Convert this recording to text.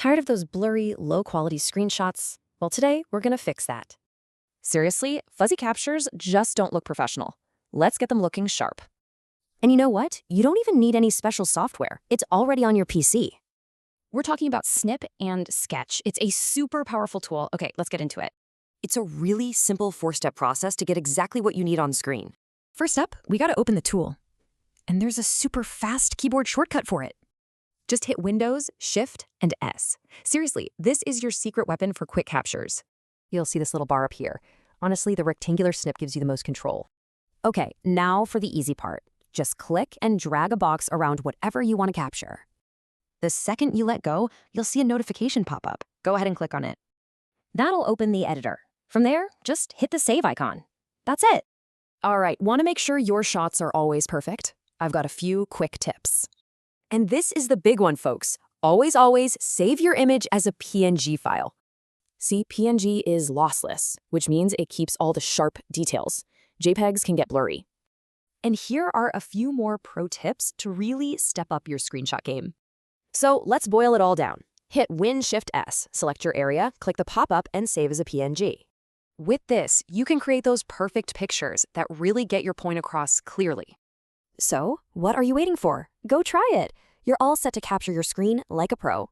Tired of those blurry, low-quality screenshots? Well, today we're gonna fix that. Seriously, fuzzy captures just don't look professional. Let's get them looking sharp. And you know what? You don't even need any special software. It's already on your PC. We're talking about Snip and Sketch. It's a super powerful tool. Okay, let's get into it. It's a really simple 4-step process to get exactly what you need on screen. First up, we gotta open the tool. And there's a super fast keyboard shortcut for it. Just hit Windows, Shift, and S. Seriously, this is your secret weapon for quick captures. You'll see this little bar up here. Honestly, the rectangular snip gives you the most control. Okay, now for the easy part. Just click and drag a box around whatever you want to capture. The second you let go, you'll see a notification pop up. Go ahead and click on it. That'll open the editor. From there, just hit the save icon. That's it. All right, want to make sure your shots are always perfect? I've got a few quick tips. And this is the big one, folks. Always save your image as a PNG file. See, PNG is lossless, which means it keeps all the sharp details. JPEGs can get blurry. And here are a few more pro tips to really step up your screenshot game. So let's boil it all down. Hit Win-Shift-S, select your area, click the pop-up, and save as a PNG. With this, you can create those perfect pictures that really get your point across clearly. So, what are you waiting for? Go try it. You're all set to capture your screen like a pro.